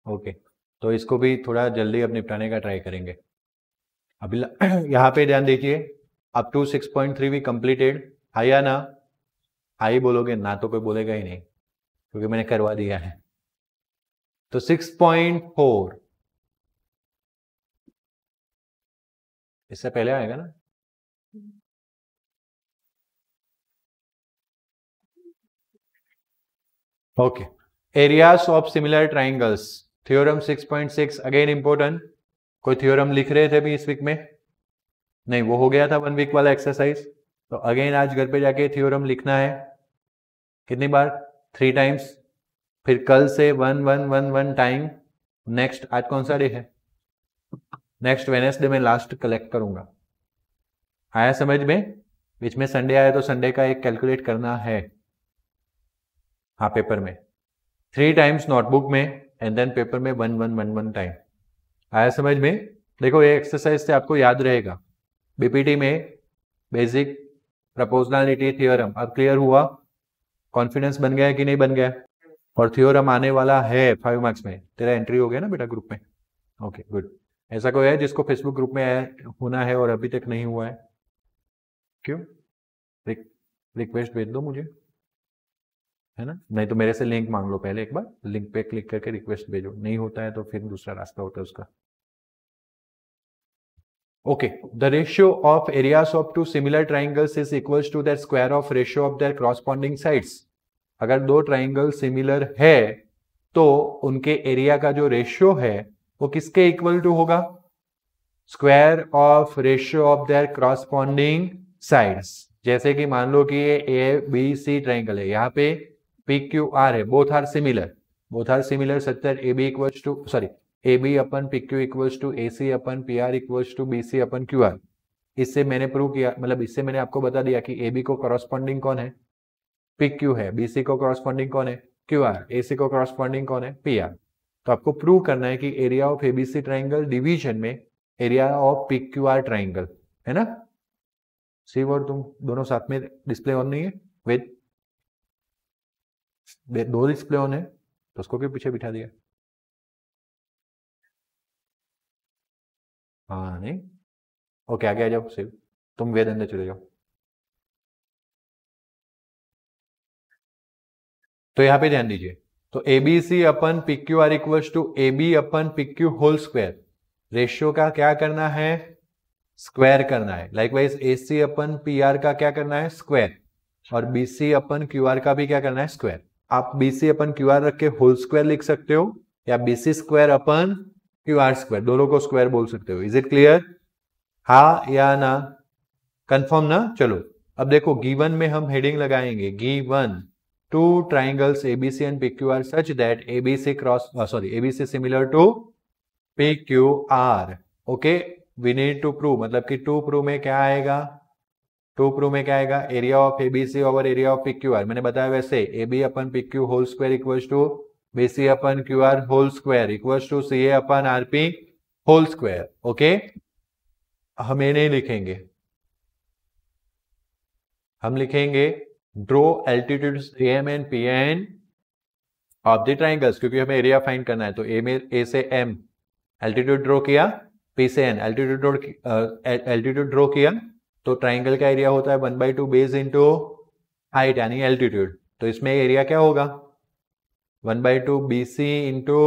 Okay, तो इसको भी थोड़ा जल्दी अब निपटाने का ट्राई करेंगे। अभी यहाँ पे ध्यान दीजिए, अप टू 6.3 भी कंप्लीटेड, है या ना? आई बोलोगे ना तो कोई बोलेगा ही नहीं, क्योंकि मैंने करवा दिया है। तो 6.4 इससे पहले आएगा ना? Okay, areas of similar triangles, theorem 6.6 again important. कोई थ्योरम लिख रहे थे भी इस वीक में? नहीं, वो हो गया था 1 वीक वाला एक्सरसाइज। तो अगेन आज घर पे जाके थ्योरम लिखना है। कितनी बार? 3 टाइम्स। फिर कल से 1 टाइम। नेक्स्ट आज कौन सा डे है? नेक्स्ट वेडनेसडे में लास्ट कलेक्ट करूंगा। आया समझ में? बीच में संडे आया तो संडे का एक कैलकुलेट करना है, हाँ पेपर में 3 टाइम्स नोटबुक में, एंड देन पेपर में 1 टाइम। आया समझ में? देखो ये एक्सरसाइज से आपको याद रहेगा, बीपीटी में बेसिक प्रोपोर्शनलिटी थ्योरम अब क्लियर हुआ, कॉन्फिडेंस बन गया कि नहीं बन गया? और थ्योरम आने वाला है 5 मार्क्स में। तेरा एंट्री हो गया ना बेटा ग्रुप में? Okay good. ऐसा कोई है जिसको फेसबुक ग्रुप में होना है और अभी तक नहीं हुआ है? क्यों? रिक्वेस्ट भेज दो मुझे, है ना? नहीं तो मेरे से लिंक मांग लो पहले एक बार, लिंक पे क्लिक करके रिक्वेस्ट भेजो। नहीं होता है तो फिर दूसरा रास्ता होता है उसका। Okay, the ratio of areas of two similar triangles is equals to the square of ratio of their corresponding sides. अगर दो ट्राइंगल सिमिलर है तो उनके एरिया का जो रेशियो है वो किसके इक्वल टू होगा? Square of ratio of their corresponding sides. जैसे कि मान लो कि ये ए बी सी ट्राइंगल है, यहाँ पे पी क्यू आर है, both are similar such that A B equals to sorry A B upon P Q equals to A C upon P R equals to B C upon Q R. इससे मैंने prove किया, मतलब इससे मैंने आपको बता दिया कि ए बी को करस्पॉन्डिंग कौन है? पी क्यू है। बी सी को करस्पॉन्डिंग कौन है? Q R. ए सी को करस्पॉन्डिंग कौन है? P R. तो आपको प्रूव करना है कि area of ABC triangle division में area of P Q R triangle, है ना? सी और तुम दोनों साथ में डिस्प्ले ऑन नहीं है? वेट, दो डिस्प्ले ऑन है तो उसको क्यों पीछे बिठा दिया? हाँ नहीं, ओके आगे आ जाओ शिव, तुम वेद अंदर चले जाओ। तो यहाँ पे ध्यान दीजिए, तो A B C upon P Q R equals to A B upon P Q whole square. Ratio का क्या करना है? स्क्वायर करना है। Likewise A C upon P R का क्या करना है? स्क्वायर। और B C upon Q R का भी क्या करना है? स्क्वायर। आप B C upon Q R रख के होल स्क्वायर लिख सकते हो, या B C square upon Q are square, दोनों को स्क्वायर बोल सकते हो। Is it clear? हाँ या ना? कंफर्म ना? चलो अब देखो, गिवन में हम हेडिंग लगाएंगे, given two triangles ABC and PQR such that ABC ABC similar to PQR. Okay, we need to prove, मतलब कि टू प्रूव में क्या आएगा? Area of ABC over area of PQR. मैंने बताया वैसे, A B upon PQ whole square equals to B C upon Q R whole square equals to C A upon R P whole square. Okay, हम ये नहीं लिखेंगे, हम लिखेंगे draw altitudes M and P N of the triangles, क्योंकि हमें area find करना है। तो ए से एम एल्टीट्यूड ड्रॉ किया, पी से एन एल्टीट्यूड ड्रॉ किया, तो ट्राइंगल का एरिया होता है 1/2 बेस इंटू हाइट यानी एल्टीट्यूड। तो इसमें एरिया क्या होगा? 1/2 B C into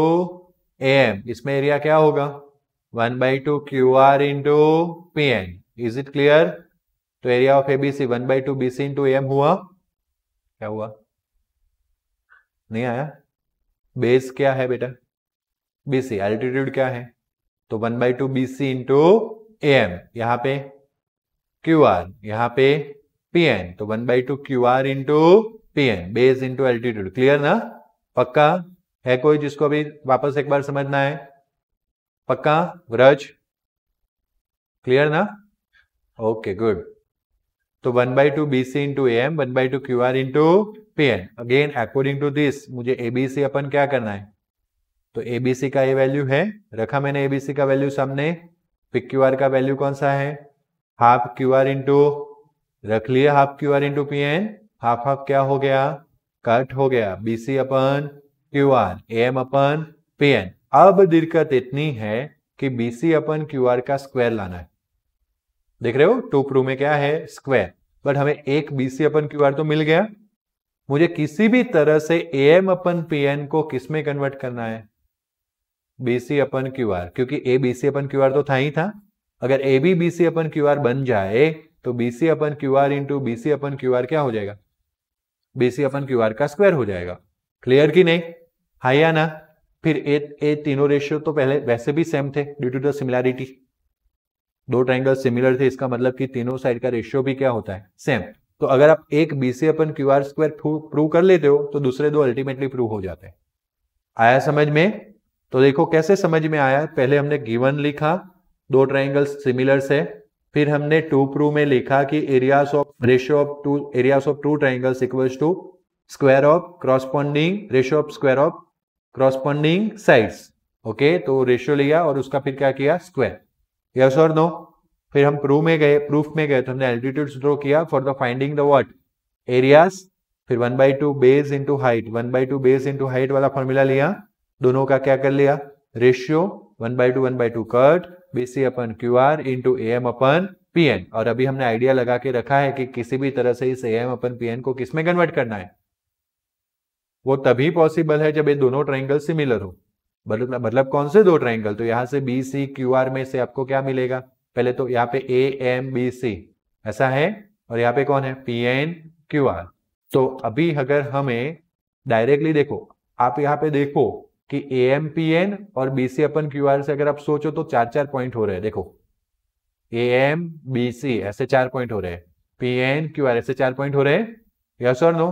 A M. इसमें एरिया क्या होगा? 1/2 Q R into P N. Is it clear? तो area of ABC 1/2 BC into M हुआ। क्या हुआ? नहीं आया? बेस क्या है बेटा? बीसी। एल्टीट्यूड क्या है? तो 1/2 बीसी इंटू एम, यहां पे क्यू आर, यहां पे पी एन, तो 1/2 Q R into P N, base into altitude. Clear ना? पक्का है? कोई जिसको अभी वापस एक बार समझना है? पक्का व्रज? क्लियर ना? Okay good. तो 1/2 BC into M, 1/2 QR into P N. Again according to this मुझे ABC अपन क्या करना है? तो ABC का ये वैल्यू है, रखा मैंने ABC का वैल्यू सामने। PQR का वैल्यू कौन सा है? हाफ QR इंटू, रख लिया half QR into P N. Half half क्या हो गया? कट हो गया। BC upon QR, AM upon P N. अब दिक्कत इतनी है कि BC अपन QR का स्क्वायर लाना है। देख रहे हो, टू प्रूव में क्या है, स्क्वायर, बट हमें एक BC अपन QR तो मिल गया। मुझे किसी भी तरह से AM अपन PN को किस में कन्वर्ट करना है, BC अपन QR, क्योंकि A BC अपन QR तो था ही था। अगर AB BC अपन QR बन जाए तो BC upon QR into BC upon QR क्या हो जाएगा, BC अपन QR का स्क्वायर हो जाएगा। क्लियर कि नहीं, हाई या ना। फिर ए तीनों रेशियो तो पहले वैसे भी सेम थे ड्यू टू द सिमिलैरिटी, दो ट्राइंगल सिमिलर थे, इसका मतलब कि तीनों साइड का रेशियो भी क्या होता है, सेम। तो अगर आप एक BC upon QR square prove कर लेते हो तो दूसरे दो अल्टीमेटली प्रूव हो जाते हैं। आया समझ में? तो देखो कैसे समझ में आया, पहले हमने गिवन लिखा दो ट्राइंगल्स सिमिलर से, फिर हमने टू प्रूव में लिखा कि areas of ratio of two areas of two triangles equals to square of corresponding ratio of square of corresponding sides. Okay, तो रेशियो लिया और उसका फिर क्या किया, स्क्वायर। यस और नो? फिर हम प्रूफ में गए तो हमने एल्टीट्यूड्स ड्रॉ किया for the finding the what, areas. फिर 1/2 base into height, 1/2 base into height वाला फॉर्मूला लिया, दोनों का क्या कर लिया, ratio 1/2 cut BC upon QR into AM upon PN। और अभी हमने आइडिया लगा के रखा है कि किसी भी तरह से इस AM अपन PN को किस में कन्वर्ट करना है। वो तभी पॉसिबल है जब ये दोनों ट्राइंगल सिमिलर हो। मतलब कौन से दो ट्राइंगल, तो यहां से BC QR में से आपको क्या मिलेगा, पहले तो यहाँ पे AM BC ऐसा है, और यहाँ पे कौन है, PN QR। तो अभी अगर हमें डायरेक्टली देखो, आप यहाँ पे देखो कि AM PN और BC अपन QR से अगर आप सोचो तो 4-4 पॉइंट हो रहे हैं। देखो AM BC ऐसे 4 पॉइंट हो रहे हैं, PN QR ऐसे 4 पॉइंट हो रहे हैं, यस और नो?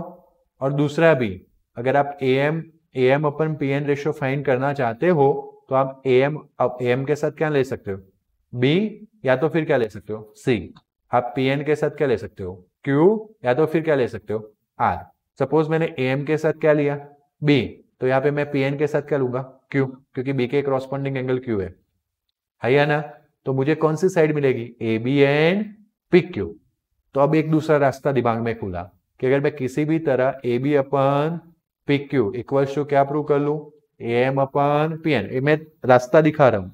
और दूसरा भी, अगर आप AM upon PN ratio find करना चाहते हो तो आप AM के साथ क्या ले सकते हो, B, या तो फिर क्या ले सकते हो, C। आप PN के साथ क्या ले सकते हो, Q, या तो फिर क्या ले सकते हो, R। सपोज मैंने AM के साथ क्या लिया, B, तो यहाँ पे मैं PN के साथ क्या लूंगा, Q, क्योंकि B के करॉस्पॉन्डिंग एंगल Q है या ना? तो मुझे कौन सी साइड मिलेगी, AB एंड PQ। तो अब एक दूसरा रास्ता दिमाग में खुला कि अगर मैं किसी भी तरह AB upon PQ equals to क्या प्रूव कर लूं, AM अपन PN। मैं रास्ता दिखा रहा हूं,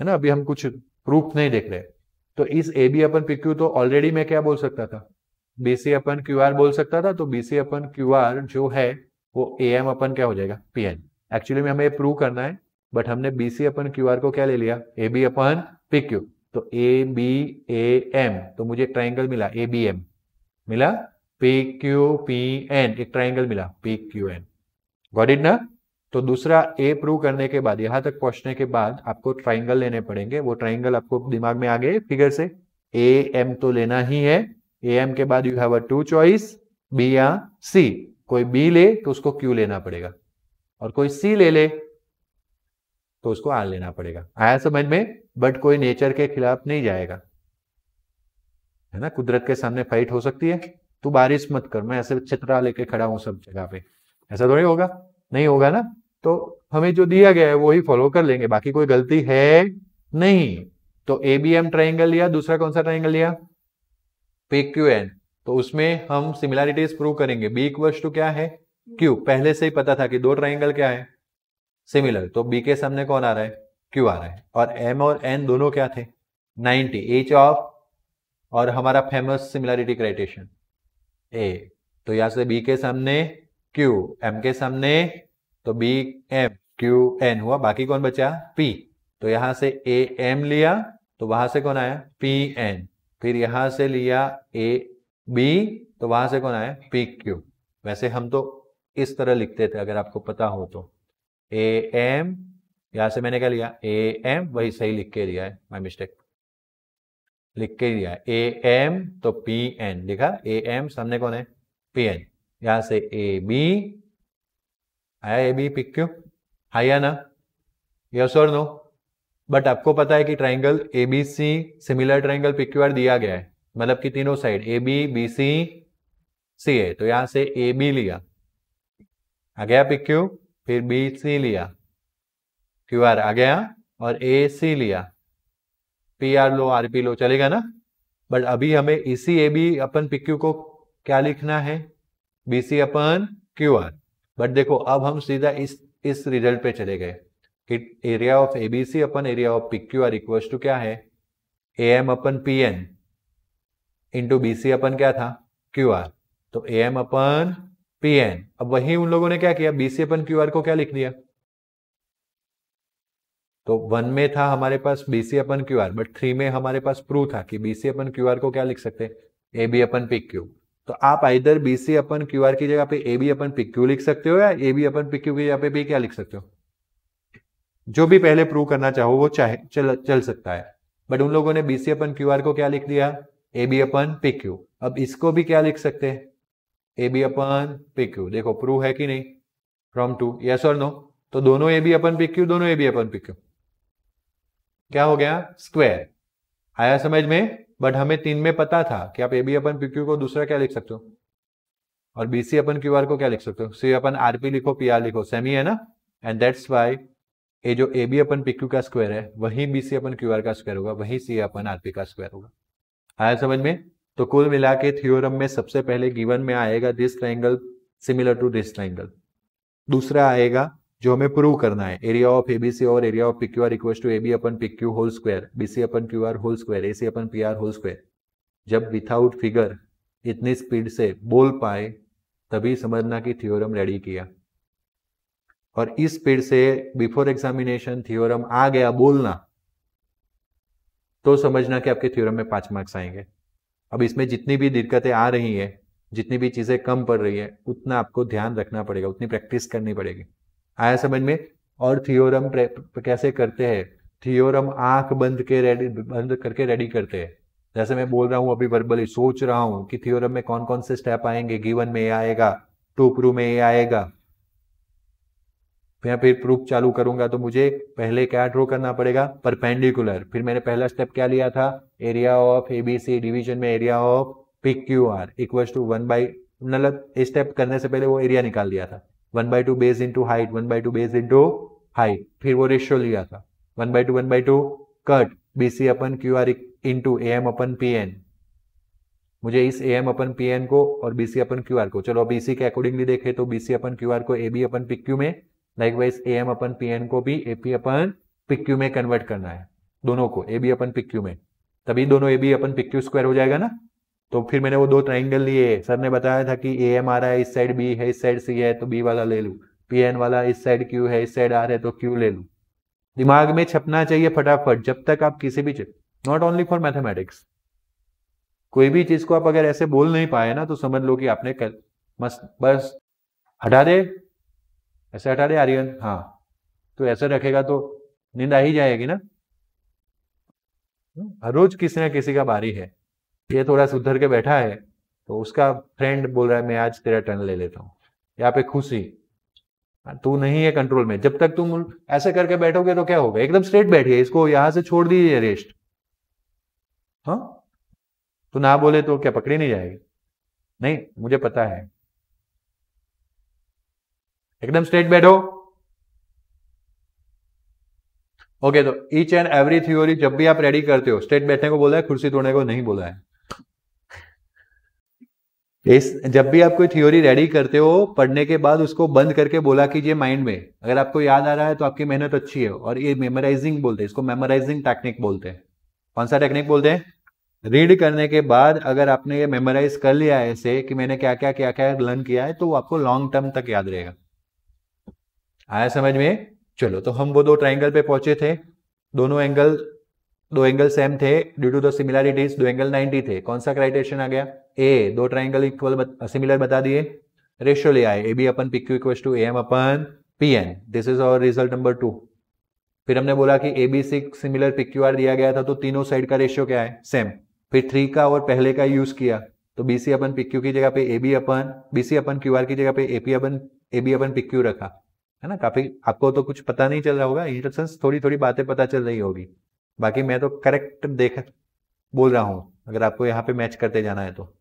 है ना, अभी हम कुछ प्रूफ नहीं देख रहे। तो इस AB अपन PQ तो ऑलरेडी मैं क्या बोल सकता था, BC अपन QR बोल सकता था। तो BC अपन QR जो है वो AM अपन क्या हो जाएगा, PN। एक्चुअली में हमें प्रूव करना है, बट हमने BC अपन QR को क्या ले लिया, AB अपन PQ। तो ABAM, तो मुझे एक ट्राइंगल मिला ABM, मिला PQPN, एक ट्राइंगल मिला PQN। गॉट इट ना? तो दूसरा A प्रूव करने के बाद, यहां तक पहुंचने के बाद आपको ट्राइंगल लेने पड़ेंगे। वो ट्राइंगल आपको दिमाग में आ गए फिगर से, AM तो लेना ही है, AM के बाद you have a two choice, B या C। कोई B ले तो उसको Q लेना पड़ेगा, और कोई C ले तो उसको R लेना पड़ेगा। आया समझ में? बट कोई नेचर के खिलाफ नहीं जाएगा, है ना। कुदरत के सामने फाइट हो सकती है, तू बारिश मत कर, मैं ऐसे छतरा लेके खड़ा हूं सब जगह पे, ऐसा थोड़ी होगा, नहीं होगा ना। तो हमें जो दिया गया है वो ही फॉलो कर लेंगे, बाकी कोई गलती है नहीं। तो ABM ट्राइंगल लिया, दूसरा कौन सा ट्राइंगल लिया, PQN। तो उसमें हम सिमिलैरिटीज प्रूव करेंगे। B इक्वल्स टू क्या है, Q। पहले से ही पता था कि दो ट्राइंगल क्या है, सिमिलर। तो B के सामने कौन आ रहा है, Q आ रहा है। और M और N दोनों क्या थे, 90 ईच ऑफ, और हमारा फेमस सिमिलैरिटी क्राइटेरियन A। तो यहां से B के सामने Q, M के सामने, तो B M Q N हुआ, बाकी कौन बचा, P। तो यहां से AM लिया, तो वहां से कौन आया, PN। फिर यहां से लिया AB, तो वहां से कौन आया, PQ। वैसे हम तो इस तरह लिखते थे, अगर आपको पता हो तो, AM, यहां से मैंने क्या लिया, AM, वही सही लिख के दिया है, माय मिस्टेक, लिख के दिया है AM, तो PN लिखा, AM सामने कौन है, PN। यहां से AB आया, AB PQ, आया ना, यस और नो? बट आपको पता है कि triangle ABC similar triangle PQR दिया गया है, मतलब कि तीनों साइड AB BC C है। तो यहां से AB लिया, आ गया PQ, फिर BC लिया, QR आ गया, और AC लिया, PR लो, RP लो, चलेगा ना। बट अभी हमें इसी AB अपन PQ को क्या लिखना है, BC अपन QR। बट देखो अब हम सीधा इस रिजल्ट पे चले गए area of ABC upon area of PQR equal to क्या है, AM upon PN into BC upon क्या था, QR। तो AM अपन PN, अब वही उन लोगों ने क्या किया, BC अपन QR को क्या लिख दिया। तो 1 में था हमारे पास BC अपन QR, बट 3 में हमारे पास प्रूफ था कि BC अपन QR को क्या लिख सकते हैं, AB अपन PQ। तो आप इधर BC अपन QR की जगह पे AB अपन PQ लिख सकते हो, या AB अपन PQ की जगह पे भी क्या लिख सकते हो, जो भी पहले प्रूव करना चाहो वो चाहे चल सकता है। बट उन लोगों ने BC अपन QR को क्या लिख दिया, AB अपन PQ। अब इसको भी क्या लिख सकते हैं, AB अपन PQ। देखो प्रूव है कि नहीं, फ्रॉम 2, यस और नो। तो दोनों AB अपन PQ, दोनों AB अपन PQ क्या हो गया, स्क्वायर। आया समझ में। बट हमें 3 में पता था कि आप AB अपन PQ को दूसरा क्या लिख सकते हो, और BC अपन QR को क्या लिख सकते हो, C अपन RP लिखो, PR लिखो, सेमी है ना। एंड दैट्स वाई ये जो AB अपन PQ का स्क्वायर है वही BC अपन QR का स्क्वायर होगा, वही C अपन RP का स्क्वायर होगा। आया समझ में। तो कुल मिला के थ्योरम में सबसे पहले गिवन में आएगा this triangle similar to this triangle. दूसरा आएगा जो हमें प्रूव करना है, एरिया ऑफ ABC और area of PQR equal to AB upon PQ whole square, BC upon QR whole square, AC upon PR whole square. जब विथआउट फिगर इतनी speed से बोल पाए तभी समझना कि थ्योरम रेडी किया। और इस स्पीड से बिफोर एग्जामिनेशन थ्योरम आ गया बोलना तो समझना कि आपके थ्योरम में 5 मार्क्स आएंगे। अब इसमें जितनी भी दिक्कतें आ रही है, जितनी भी चीजें कम पड़ रही है, उतना आपको ध्यान रखना पड़ेगा, उतनी प्रैक्टिस करनी पड़ेगी। आया समझ में। और थ्योरम कैसे करते हैं, थ्योरम आंख बंद करके रेडी करते हैं। जैसे मैं बोल रहा हूं अभी वर्बली सोच रहा हूं कि थ्योरम में कौन कौन से स्टेप आएंगे, गिवन में ये आएगा, टू प्रूव में ये आएगा, फिर प्रूफ चालू करूंगा तो मुझे पहले क्या ड्रॉ करना पड़ेगा, परपेंडिकुलर। फिर मैंने पहला स्टेप क्या लिया था, एरिया ऑफ ABC डिवीजन में area of PQR equal to 1/, मतलब स्टेप करने से पहले वो एरिया निकाल दिया था, 1/2 base into height, 1/2 base into height. फिर वो रेशियो लिया था 1/2 cut BC upon QR into AM upon PN। मुझे इस AM अपन PN को और BC अपन QR को, चलो अब इसी के अकॉर्डिंगली देखे तो BC अपन QR को AB अपन PQ में, लाइकवाइज AM अपन PN को भी AP अपन PQ में कन्वर्ट करना है, दोनों को AB अपन PQ में, तभी दोनों AB अपन PQ स्क्वायर हो जाएगा ना। तो फिर मैंने वो 2 ट्राइंगल लिए, सर ने बताया था कि AM आ रहा है इस साइड, B है इस साइड, C है तो B वाला ले लूं, PN वाला इस साइड Q है इस साइड R है तो Q ले लूं। दिमाग में छपना चाहिए फटाफट, जब तक आप किसी भी चीज, नॉट ओनली फॉर मैथमेटिक्स, कोई भी चीज को आप अगर ऐसे बोल नहीं पाए ना तो समझ लो कि आपने बस हटा दे, ऐसे हटा दे आर्यन, हाँ तो ऐसे रखेगा तो नींद आ ही जाएगी ना। हर रोज किसी ना किसी का बारी है, ये थोड़ा सुधर के बैठा है तो उसका फ्रेंड बोल रहा है मैं आज तेरा टर्न ले लेता हूँ, यहाँ पे खुशी, तू नहीं है कंट्रोल में। जब तक तुम ऐसे करके बैठोगे तो क्या होगा, एकदम स्ट्रेट बैठिए, इसको यहां से छोड़ दीजिए रेस्ट, हाँ तो ना बोले तो क्या पकड़ी नहीं जाएगी, नहीं मुझे पता है, एकदम स्ट्रेट बैठो। ओके तो ईच एंड एवरी थ्योरी जब भी आप रेडी करते हो, स्ट्रेट बैठने को बोला है, कुर्सी तोड़ने को नहीं बोला है। जब भी आप कोई थ्योरी रेडी करते हो पढ़ने के बाद उसको बंद करके बोला कीजिए माइंड में, अगर आपको याद आ रहा है तो आपकी मेहनत अच्छी है। और ये मेमोराइजिंग बोलते हैं, इसको मेमोराइजिंग टेक्निक बोलते हैं। कौन सा टेक्निक बोलते हैं, रीड करने के बाद अगर आपने ये मेमोराइज कर लिया है ऐसे कि मैंने क्या क्या लर्न किया है, तो वो आपको लॉन्ग टर्म तक याद रहेगा। आया समझ में। चलो तो हम वो 2 ट्राइंगल पे पहुंचे थे, दो एंगल सेम थे, due to the similarities 2 angle 90 थे। कौन सा क्राइटेरियन आ गया, ए 2 ट्राइंगल इक्वल सिमिलर बता दिए, रेशियो ले आए, AB upon PQ equal to AM upon PN, this is our result number 2। फिर हमने बोला कि ABC सिमिलर PQR दिया गया था तो तीनों साइड का रेशियो क्या है, सेम। फिर 3 का और पहले का यूज किया तो BC अपन PQ की जगह पे BC अपन QR की जगह पे AB अपन PQ रखा, है ना। काफी आपको तो कुछ पता नहीं चल रहा होगा, इन सेंस थोड़ी थोड़ी बातें पता चल रही होगी, बाकी मैं तो करेक्ट बोल रहा हूं, अगर आपको यहाँ पे मैच करते जाना है तो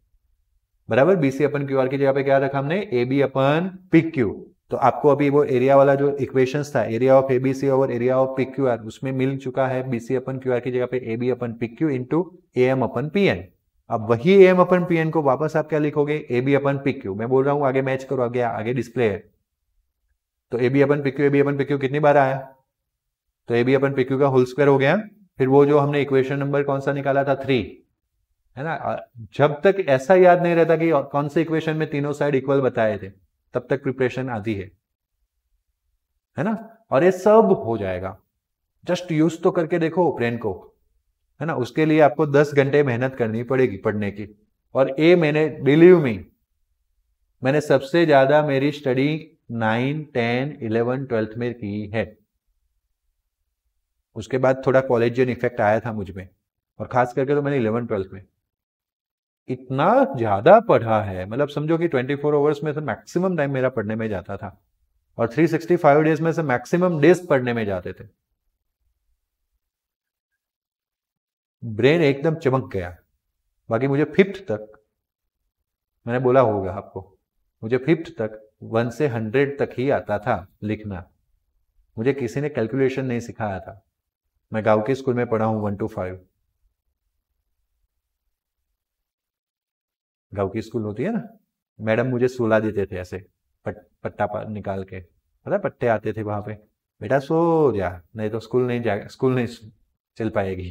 बराबर। BC अपन QR की जगह पे क्या रखा हमने, AB अपन PQ। तो आपको अभी वो एरिया वाला जो इक्वेशंस था, एरिया ऑफ ABC और एरिया ऑफ PQR, उसमें मिल चुका है BC अपन QR की जगह पे AB upon PQ into AM upon PN। अब वही AM अपन PN को वापस आप क्या लिखोगे, AB अपन PQ। मैं बोल रहा हूं आगे मैच करो, आगे डिस्प्ले है। तो AB अपन PQ कितनी बार आया, तो A B upon P Q का होल स्क्वायर हो गया। फिर वो जो हमने इक्वेशन नंबर कौन सा निकाला था 3, है ना। जब तक ऐसा याद नहीं रहता कि कौन से इक्वेशन में तीनों साइड इक्वल बताए थे, तब तक प्रिपरेशन आती है ना। और ये सब हो जाएगा, जस्ट यूज तो करके देखो ब्रेन को, है ना। उसके लिए आपको 10 घंटे मेहनत करनी पड़ेगी पढ़ने की। और ये मैंने, बिलीव मी, मैंने सबसे ज्यादा मेरी स्टडी 9, 10, 11, 12 में की है। उसके बाद थोड़ा कॉलेजियन इफेक्ट आया था मुझ में, और खास करके तो मैंने 11, 12 में इतना ज्यादा पढ़ा है, मतलब समझो कि 24 आवर्स में से मैक्सिमम टाइम मेरा पढ़ने में जाता था, और 365 डेज में से मैक्सिमम डेज पढ़ने में जाते थे। ब्रेन एकदम चमक गया। बाकी मुझे 5th तक, मैंने बोला होगा आपको, मुझे 5th तक 1 से 100 तक ही आता था लिखना। मुझे किसी ने कैलकुलेशन नहीं सिखाया था। मैं गांव के स्कूल में पढ़ा हूं 1 to 5। गांव की स्कूल होती है ना, मैडम मुझे सुला देते थे ऐसे, पट्टा निकाल के, पता पट्टे आते थे वहां पे, बेटा सो जा, नहीं तो स्कूल नहीं चल पाएगी।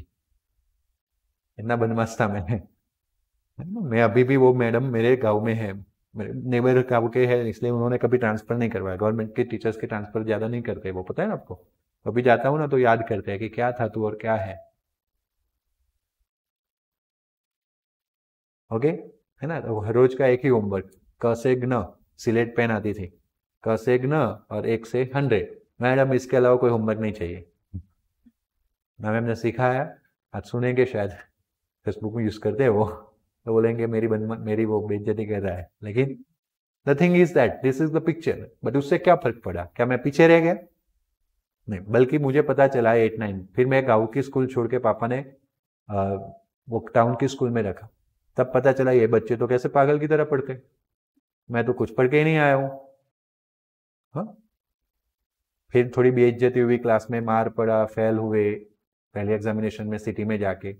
इतना बदमाश था मैं अभी भी, वो मैडम मेरे गांव में है, मेरे नेबर गांव के है, इसलिए उन्होंने कभी ट्रांसफर नहीं करवाया। गवर्नमेंट के टीचर्स के ट्रांसफर ज्यादा नहीं करते, वो पता है ना आपको। अभी जाता हूँ ना तो याद करते हैं कि क्या था तू और क्या है। ओके, है ना। तो हर रोज का एक ही होमवर्क, क से ज्ञ, सिलेट पेन आती थी, क से ज्ञ और 1 से 100। मैडम इसके अलावा कोई होमवर्क नहीं चाहिए। मैम ने सिखाया, आज सुनेंगे शायद, फेसबुक में यूज करते हैं वो, तो बोलेंगे मेरी वो बेइज्जती कर रहा है। लेकिन the thing is that this is the picture. But उससे क्या फर्क पड़ा, क्या मैं पीछे रह गया? नहीं, बल्कि मुझे पता चला 8, 9, फिर मैं गाँव की स्कूल छोड़ के पापा ने वो टाउन की स्कूल में रखा। तब पता चला ये बच्चे तो कैसे पागल की तरह पढ़ते, मैं तो कुछ पढ़ के ही नहीं आया हूँ। हाँ, फिर थोड़ी बेइज्जती हुई, क्लास में मार पड़ा, फेल हुए पहले एग्जामिनेशन में सिटी में जाके।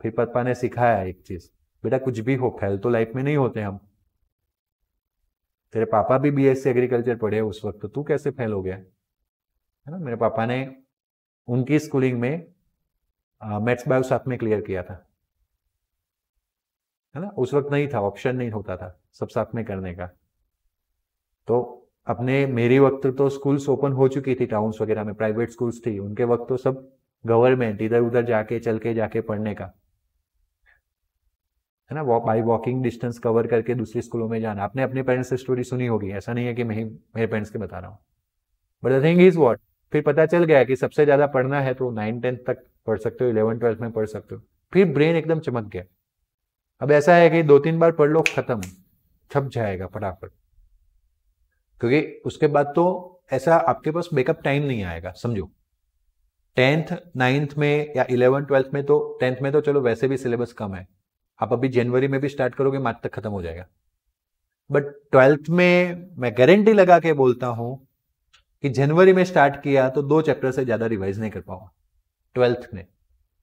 फिर पापा ने सिखाया एक चीज, बेटा कुछ भी हो, फेल तो लाइफ में नहीं होते हम। तेरे पापा भी बीएससी एग्रीकल्चर पढ़े उस वक्त, तो तू कैसे फेल हो गया, है ना। मेरे पापा ने उनकी स्कूलिंग में मैथ्स बायो साथ में क्लियर किया था, है ना। उस वक्त नहीं था, ऑप्शन नहीं होता था सब साथ में करने का। तो अपने मेरी वक्त तो स्कूल्स ओपन हो चुकी थी, टाउन्स वगैरह में प्राइवेट स्कूल्स थी, उनके वक्त तो सब गवर्नमेंट, इधर उधर जाके चल के जाके पढ़ने का, है ना। बाई वॉकिंग डिस्टेंस कवर करके दूसरी स्कूलों में जाना। आपने अपने पेरेंट्स से स्टोरी सुनी होगी, ऐसा नहीं है कि मैं मेरे पेरेंट्स के बता रहा हूँ। But the thing is what, फिर पता चल गया कि सबसे ज्यादा पढ़ना है तो 9, 10 तक पढ़ सकते हो, 11, 12 में पढ़ सकते हो। फिर ब्रेन एकदम चमक गया। अब ऐसा है कि 2-3 बार पढ़ लो, खत्म, छप जाएगा फटाफट। क्योंकि उसके बाद तो ऐसा आपके पास बैकअप टाइम नहीं आएगा, समझो। 10th, 9th में या 11, 12 में तो, 10th में तो चलो वैसे भी सिलेबस कम है, आप अभी जनवरी में भी स्टार्ट करोगे मार्च तक खत्म हो जाएगा। बट 12th में मैं गारंटी लगा के बोलता हूं कि जनवरी में स्टार्ट किया तो 2 चैप्टर से ज्यादा रिवाइज नहीं कर पाऊंगा 12th में।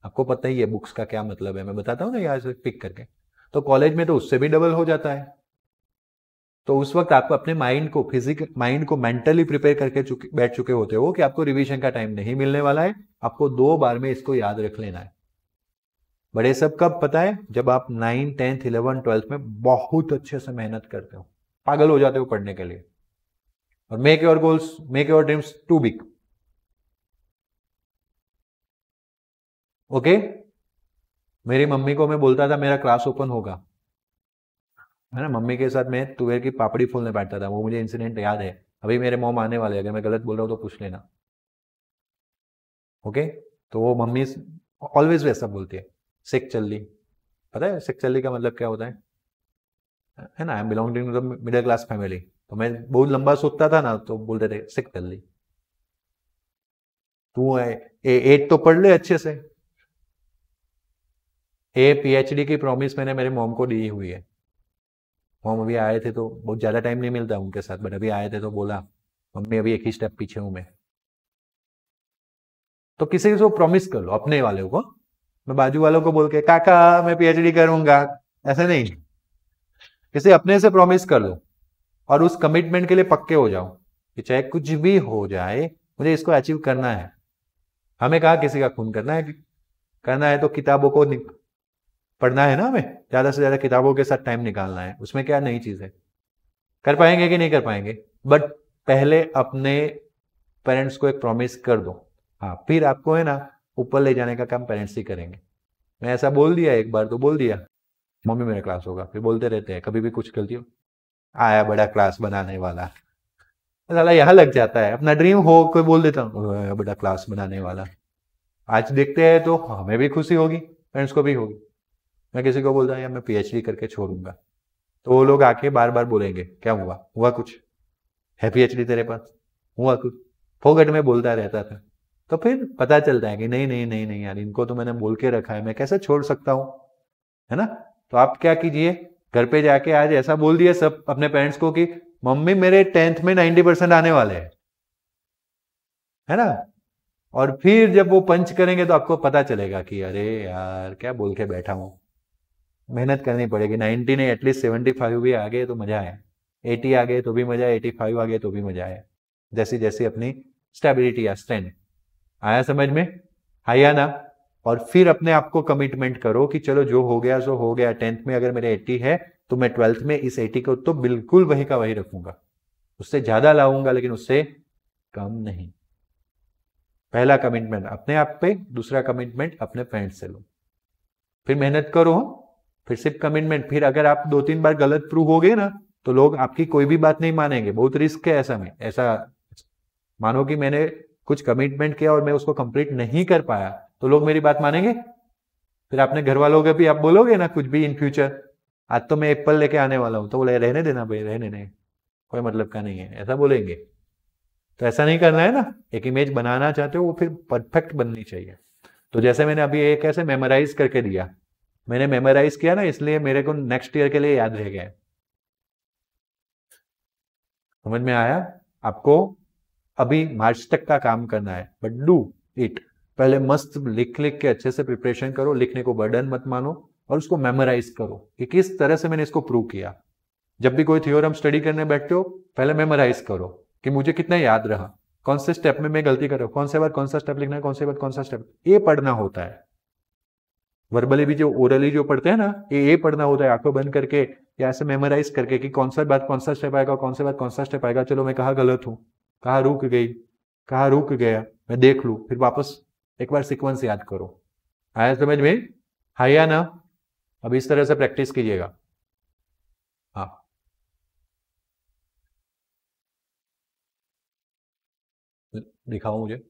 आपको पता ही है बुक्स का क्या मतलब है, मैं बताता हूँ ना यहाँ से पिक करके। तो कॉलेज में तो उससे भी डबल हो जाता है। तो उस वक्त आप अपने माइंड को, फिजिकल माइंड को मेंटली प्रिपेयर करके बैठ चुके होते हो कि आपको रिवीजन का टाइम नहीं मिलने वाला है, आपको 2 बार में इसको याद रख लेना है। बड़े सब कब पता है, जब आप 9, 10, 11, 12 में बहुत अच्छे से मेहनत करते हो, पागल हो जाते हो पढ़ने के लिए, और make your goals, make your dreams too big. Okay, मेरी मम्मी को मैं बोलता था मेरा क्लास ओपन होगा, है ना। मम्मी के साथ मैं तुअर की पापड़ी फूलने बैठता था, वो मुझे इंसिडेंट याद है। अभी मेरे मॉम आने वाले, अगर मैं गलत बोल रहा हूँ तो पूछ लेना। ओके, तो वो मम्मी ऑलवेज वैसा बोलती है, सिक चल्ली। पता है सिक चल्ली का मतलब क्या होता है ना। I am belonging to the middle class family, तो मैं बहुत लंबा सोचता था ना तो बोलते थे सिक चल्ली, तू है 8 तो पढ़ ले अच्छे से। PhD की प्रॉमिस मैंने मेरे मॉम को दी हुई है। मॉम अभी आए थे तो बहुत ज्यादा टाइम नहीं मिलता उनके साथ, बट अभी आए थे तो बोला मम्मी अभी एक ही स्टेप पीछे हूं मैं। तो किसी को प्रॉमिस कर लो, अपने वाले को। मैं बाजू वालों को बोल के काका मैं PhD करूंगा, ऐसे नहीं। किसी अपने से प्रॉमिस कर लो और उस कमिटमेंट के लिए पक्के हो जाओ कि चाहे कुछ भी हो जाए मुझे इसको अचीव करना है। हमें कहा किसी का खून करना है तो किताबों को पढ़ना है ना, हमें ज़्यादा से ज़्यादा किताबों के साथ टाइम निकालना है। उसमें क्या नई चीज़ है? कर पाएंगे कि नहीं कर पाएंगे? बट पहले अपने पेरेंट्स को एक प्रॉमिस कर दो। हाँ, फिर आपको है ना ऊपर ले जाने का काम पेरेंट्स ही करेंगे। मैं ऐसा बोल दिया, एक बार तो बोल दिया मम्मी मेरा क्लास होगा, फिर बोलते रहते हैं कभी भी कुछ गलती हो, आया बड़ा क्लास बनाने वाला। साला यहाँ लग जाता है, अपना ड्रीम हो कोई बोल देता हूँ आया बड़ा क्लास बनाने वाला। आज देखते हैं तो हमें भी खुशी होगी, पेरेंट्स को भी होगी। मैं किसी को बोलता हूँ यार मैं पीएचडी करके छोड़ूंगा, तो वो लोग आके बार बार बोलेंगे क्या हुआ, हुआ कुछ है पीएचडी तेरे पास, हुआ कुछ? फोगट में बोलता रहता था। तो फिर पता चलता है कि नहीं नहीं नहीं नहीं यार, इनको तो मैंने बोल के रखा है, मैं कैसे छोड़ सकता हूँ, है ना? तो आप क्या कीजिए, घर पे जाके आज ऐसा बोल दिए सब अपने पेरेंट्स को कि मम्मी मेरे 10th में 90% आने वाले हैं, है ना? और फिर जब वो पंच करेंगे तो आपको पता चलेगा कि अरे यार क्या बोल के बैठा हूँ। मेहनत करनी पड़ेगी, 90 नहीं एटलीस्ट 75 भी आ गए तो मजा आया, 80 आ गए तो भी मजा आया, 85 आ गए तो भी मजा आया। जैसी जैसी अपनी स्टेबिलिटी या स्ट्रेंथ आया समझ में, आया ना? और फिर अपने आप को कमिटमेंट करो कि चलो जो हो गया सो हो गया। 10th में अगर मेरे 80 है तो मैं 12th में इस 80 को तो बिल्कुल वही का वही रखूंगा, उससे ज्यादा लाऊंगा लेकिन उससे कम नहीं। पहला कमिटमेंट अपने आप पे, दूसरा कमिटमेंट अपने पेरेंट्स से लो, फिर मेहनत करो, फिर सिर्फ कमिटमेंट। फिर अगर आप 2-3 बार गलत प्रूव हो गए ना तो लोग आपकी कोई भी बात नहीं मानेंगे, बहुत रिस्क है ऐसा में। ऐसा मानो कि मैंने कुछ कमिटमेंट किया और मैं उसको कंप्लीट नहीं कर पाया तो लोग मेरी बात मानेंगे? फिर अपने घर वालों के भी आप बोलोगे ना कुछ भी इन फ्यूचर, आज तो मैं एप्पल लेके आने वाला हूं, तो बोले रहने देना भाई, रहने नहीं, कोई मतलब का नहीं है, ऐसा बोलेंगे? तो ऐसा नहीं करना है ना। एक इमेज बनाना चाहते हो वो फिर परफेक्ट बननी चाहिए। तो जैसे मैंने अभी एक ऐसे मेमोराइज करके दिया, मैंने मेमोराइज किया ना इसलिए मेरे को नेक्स्ट ईयर के लिए याद रह गया। समझ में आया आपको? अभी मार्च तक का काम करना है बट डू इट। पहले मस्त लिख लिख के अच्छे से प्रिपरेशन करो, लिखने को बर्डन मत मानो, और उसको मेमोराइज करो कि किस तरह से मैंने इसको प्रूव किया। जब भी कोई थ्योरम स्टडी करने बैठते हो पहले मेमोराइज करो कि मुझे कितना याद रहा, कौन से स्टेप में मैं गलती कर रहा हूँ, कौन से बार कौन सा स्टेप लिखना है, कौन से बार कौन सा स्टेप, ये पढ़ना होता है। वर्बली भी जो ओरली जो पढ़ते हैं ना, ये पढ़ना होता है आंखों बंद करके या ऐसे मेमोराइज करके कि कौन सा बात कौन सा स्टेप आएगा, कौन से बात कौन सा स्टेप आएगा, चलो मैं कहाँ गलत हूँ, कहाँ रुक गई, कहाँ रुक गया, मैं देख लूँ, फिर वापस एक बार सीक्वेंस याद करो। आया समझ में? हाँ या ना? अब इस तरह से प्रैक्टिस कीजिएगा। हाँ, दिखाओ मुझे।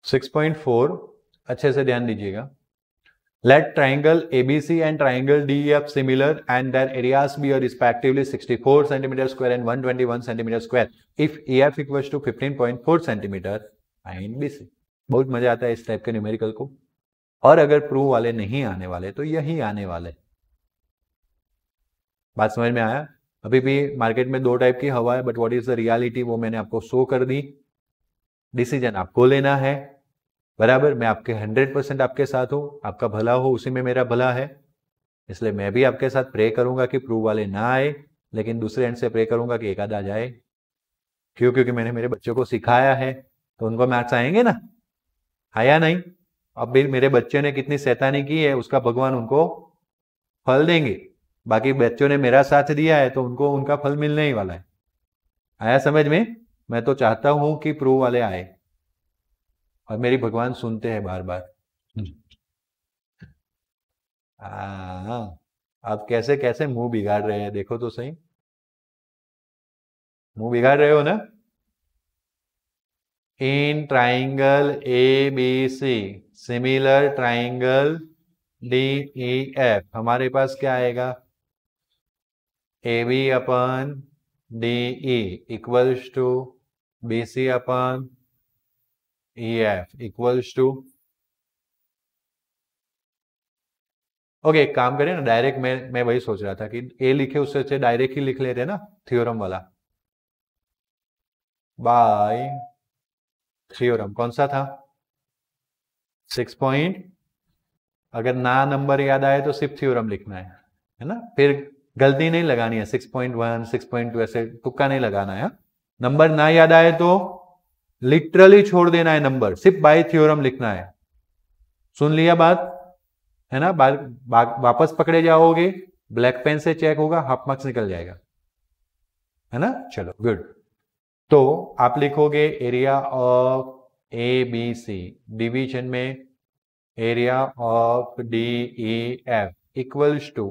6.4 अच्छे से ध्यान दीजिएगा. Let triangle ABC and triangle DEF similar and their areas be respectively 64 cm square and 121 cm square. If EF equals to 15.4 cm, find BC. बहुत मजा आता है इस टाइप के न्यूमेरिकल को. और अगर प्रूव वाले नहीं आने वाले तो यही आने वाले. बात समझ में आया? अभी भी मार्केट में दो टाइप की हवा है, but what is the reality वो मैंने आपको शो कर दी. डिसीजन आपको लेना है, बराबर. मैं आपके 100% आपके साथ हूं, आपका भला हो उसी में मेरा भला है. इसलिए मैं भी आपके साथ प्रे करूंगा कि प्रूव वाले ना आए, लेकिन दूसरे एंड से प्रे करूंगा कि एक आध आ जाए. क्यों? क्योंकि मैंने मेरे बच्चों को सिखाया है, तो उनको मैथ्स आएंगे ना. आया नहीं? अब भी मेरे बच्चे ने कितनी शैतानी की है उसका भगवान उनको फल देंगे. बाकी बच्चों ने मेरा साथ दिया है तो उनको उनका फल मिलने ही वाला है. आया समझ में? मैं तो चाहता हूं कि प्रूव वाले आए, और मेरी भगवान सुनते हैं बार बार. आप कैसे कैसे मुंह बिगाड़ रहे हैं, देखो तो सही. मुंह बिगाड़ रहे हो ना. In triangle ABC similar triangle DEF हमारे पास क्या आएगा? AB upon DE equals to BC upon EF equals to. Okay, एक काम करें ना, डायरेक्ट मैं वही सोच रहा था कि ए लिखे उससे अच्छे डायरेक्ट ही लिख लेते ना, थ्योरम वाला. बाय थ्योरम कौन सा था? 6 पॉइंट. अगर ना नंबर याद आए तो सिर्फ थ्योरम लिखना है ना. फिर गलती नहीं लगानी है. 6.1 6.2 ऐसे तुक्का नहीं लगाना है. नंबर ना याद आए तो लिटरली छोड़ देना है नंबर, सिर्फ बाय थ्योरम लिखना है. सुन लिया बात है ना. वापस पकड़े जाओगे, ब्लैक पेन से चेक होगा, हाफ मार्क्स निकल जाएगा, है ना. चलो गुड. तो आप लिखोगे एरिया ऑफ ABC डिवीजन में area of DEF equals to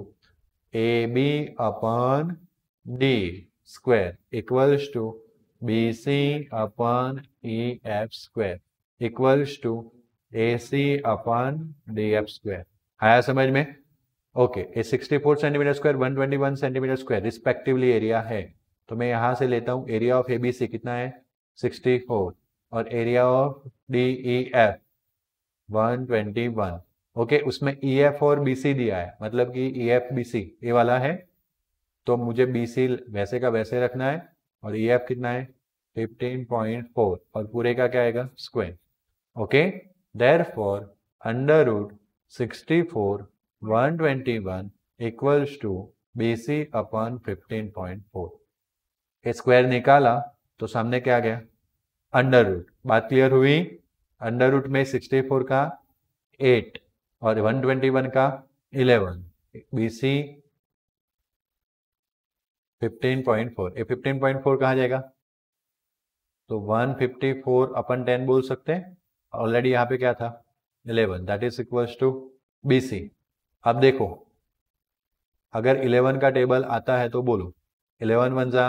AB upon D square equals to BC upon EF square equals to AC upon DF square. आया समझ में? ओके. ये 64 centimetre square 121 centimetre square respectively area है. तो मैं यहां से लेता हूं एरिया ऑफ ABC कितना है? 64. और एरिया ऑफ DEF 121. ओके, उसमें EF और BC दिया है, मतलब कि EF BC ये वाला है. तो मुझे BC वैसे का वैसे रखना है, और EF कितना है? 15.4. और पूरे का क्या आएगा? Square. Okay, therefore under root 64 121 equals to BC upon 15.4. Square निकाला तो सामने क्या आ गया? Under root. बात क्लियर हुई? अंडर रूट में 64 का 8 और 121 का 11. BC 15.4. ये 15.4 कहाँ जाएगा? तो 154 अपन 10 बोल सकते हैं. ऑलरेडी यहाँ पे क्या था? 11. That is equals to BC. अब देखो, अगर 11 का टेबल आता है तो बोलो. 11 1 जा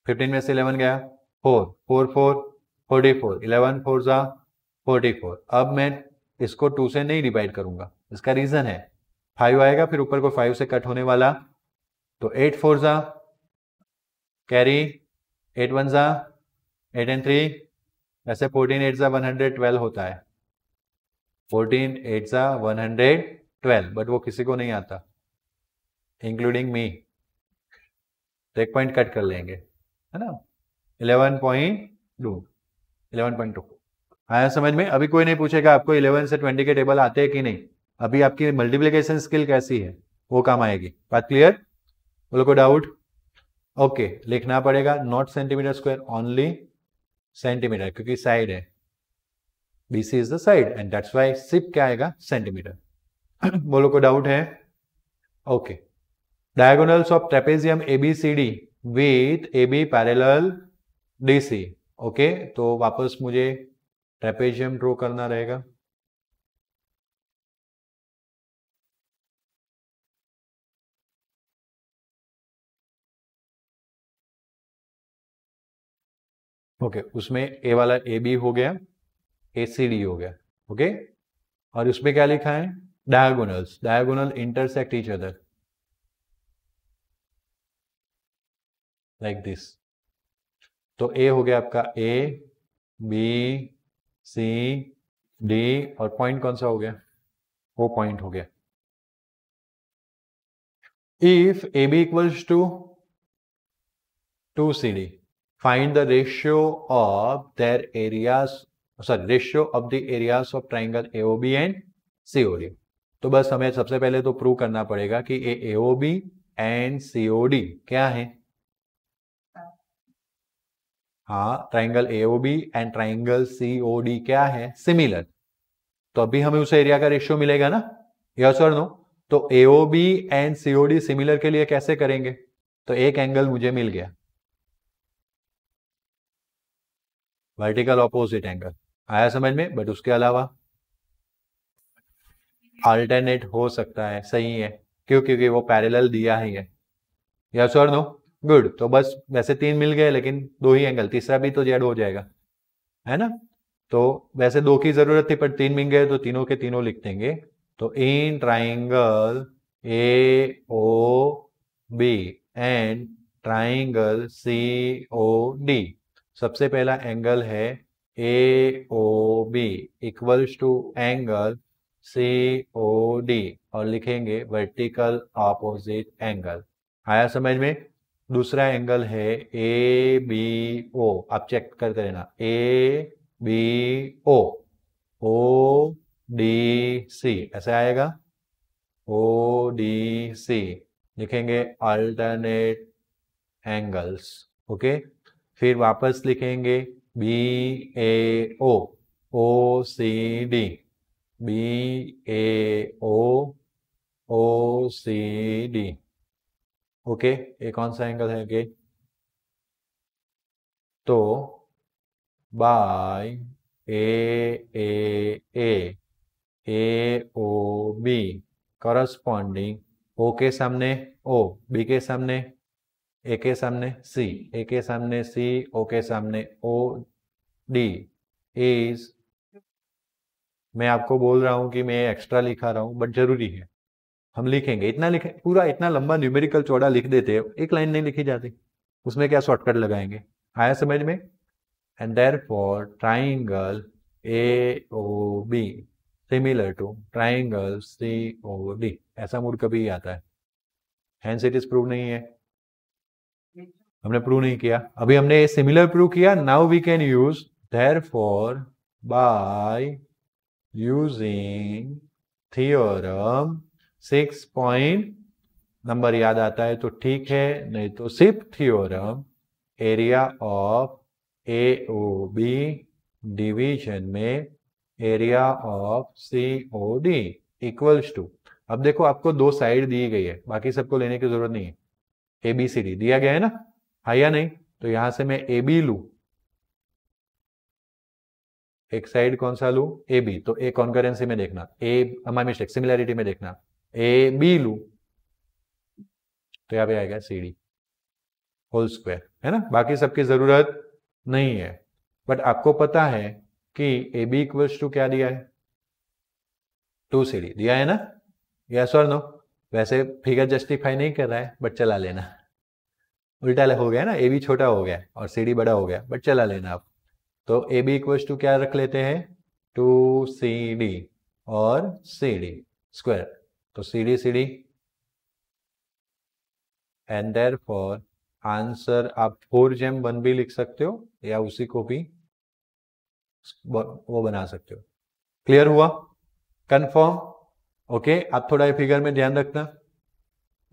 15 में से 11 गया 4 4 4 44. 11 4 जा 44. अब मैं इसको 2 से नहीं डिवाइड करूंगा. इसका रीजन है 5 आएगा, फिर ऊपर को 5 से कट होने वाला. तो 8 4 जा कैरी, 8 1 जा 8 and 3. ऐसे 14 8 जा 112 होता है. 14 8 जा 112, बट वो किसी को नहीं आता, इंक्लूडिंग मी. तो एक पॉइंट कट कर लेंगे, है ना. 11.2 11.2 आया समझ में? अभी कोई नहीं पूछेगा आपको 11 से 20 के टेबल आते हैं कि नहीं. अभी आपकी मल्टीप्लिकेशन स्किल कैसी है वो काम आएगी. बात क्लियर? बोलो को डाउट? ओके, लिखना पड़ेगा not centimetre square, only centimetre, क्योंकि साइड है. BC is the side and that's why सिर्फ क्या आएगा? सेंटीमीटर. बोलो को डाउट है? Okay. Diagonals of trapezium ABCD with AB parallel DC. Okay, तो वापस मुझे ट्रेपेजियम ड्रॉ करना रहेगा. ओके, उसमें ए वाला AB हो गया, ACD हो गया, ओके। और उसमें क्या लिखा है, diagonals, diagonal intersect each other like this. तो ए हो गया आपका ABCD, और पॉइंट कौन सा हो गया, वो पॉइंट हो गया। If AB equals to 2CD, find the ratio of their areas, sorry, ratio of the areas of triangle AOB and COD। तो बस हमें सबसे पहले तो प्रूव करना पड़ेगा कि AOB एंड COD क्या है। हाँ, triangle AOB and triangle COD क्या है, सिमिलर। तो अभी हमें उस एरिया का रेशियो मिलेगा ना, यस और नो। तो AOB एंड COD सिमिलर के लिए कैसे करेंगे, तो एक एंगल मुझे मिल गया, वर्टिकल ऑपोजिट एंगल, आया समझ में। बट उसके अलावा अल्टरनेट हो सकता है, सही है, क्यों, क्योंकि वो पैरेलल दिया ही है, यस और नो, गुड। तो बस वैसे 3 मिल गए, लेकिन 2 ही एंगल, तीसरा भी तो जेड हो जाएगा, है ना। तो वैसे 2 की जरूरत थी, पर 3 मिल गए तो तीनों के तीनों लिख देंगे। तो इन triangle AOB and triangle COD, सबसे पहला एंगल है AOB equals to angle COD, और लिखेंगे वर्टिकल ऑपोजिट एंगल, आया समझ में। दूसरा एंगल है ABO, आप चेक करते रहना, ABO ODC ऐसे आएगा, ODC लिखेंगे अल्टरनेट एंगल्स, ओके। फिर वापस लिखेंगे BAO OCD, BAO OCD, okay. ये कौन सा एंगल है ये, तो by AAA AOB corresponding, O के सामने O, B के सामने A के सामने C, A के सामने C, O के सामने OD इज, मैं आपको बोल रहा हूं कि मैं एक्स्ट्रा लिखा रहा हूं, बट जरूरी है, हम लिखेंगे, इतना लिखे, पूरा इतना लंबा न्यूमेरिकल चौड़ा लिख देते, एक लाइन नहीं लिखी जाती, उसमें क्या शॉर्टकट लगाएंगे, आया समझ में। And therefore triangle AOB similar to triangle COD, ऐसा मूड कभी आता है, हेंस इट इज प्रूव नहीं है, हमने प्रूव नहीं किया, अभी हमने सिमिलर प्रूव किया। Now we can use therefore by using theorem 6 point, number याद आता है तो ठीक है, नहीं तो सिर्फ theorem, area of AOB division में area of COD equals to, अब देखो आपको 2 साइड दी गई है, बाकी सबको लेने की जरूरत नहीं है, ABCD दिया गया है ना, हाँ या नहीं। तो यहां से मैं AB लू, एक साइड कौन सा लू, AB, तो ए कॉन्करेंसी में देखना, माय मिस्टेक, सिमिलैरिटी में देखना, AB लू, तो यहाँ पे आएगा CD होल स्क्वायर, है ना, बाकी सबकी जरूरत नहीं है। बट आपको पता है कि AB इक्वल्स टू क्या दिया है, 2CD दिया है ना, यस और नो। वैसे फिगर जस्टिफाई नहीं कर रहा है, बट चला लेना, उल्टा हो गया ना, AB छोटा हो गया और CD बड़ा हो गया, बट चला लेना आप। तो AB इक्वल्स टू क्या रख लेते हैं, 2CD और CD स्क्वायर, तो CD एंड देयरफॉर आंसर आप 4/1 भी लिख सकते हो, या उसी को भी वो बना सकते हो। क्लियर हुआ, कंफर्म, ओके। आप थोड़ा फिगर में ध्यान रखना,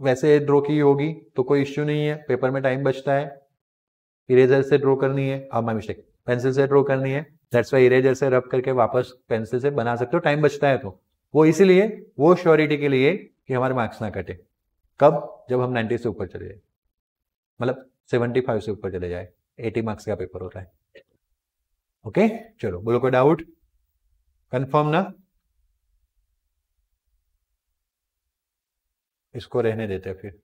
वैसे ड्रॉ की होगी तो कोई इश्यू नहीं है, पेपर में टाइम बचता है, इरेजर से ड्रॉ करनी है, अब माय मिस्टेक, पेंसिल से ड्रॉ करनी है, दैट्स वाई इरेजर से रब करके वापस पेंसिल से बना सकते हो, टाइम बचता है तो, वो इसीलिए, वो श्योरिटी के लिए कि हमारे मार्क्स ना कटे, कब, जब हम 90 से ऊपर चले जाए, मतलब 75 से ऊपर चले जाए, 80 मार्क्स का पेपर होता है, ओके। चलो बोलो कोई डाउट, कंफर्म ना, इसको रहने देते हैं फिर।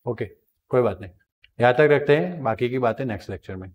ओके, कोई बात नहीं, यहाँ तक रखते हैं, बाकी की बातें नेक्स्ट लेक्चर में।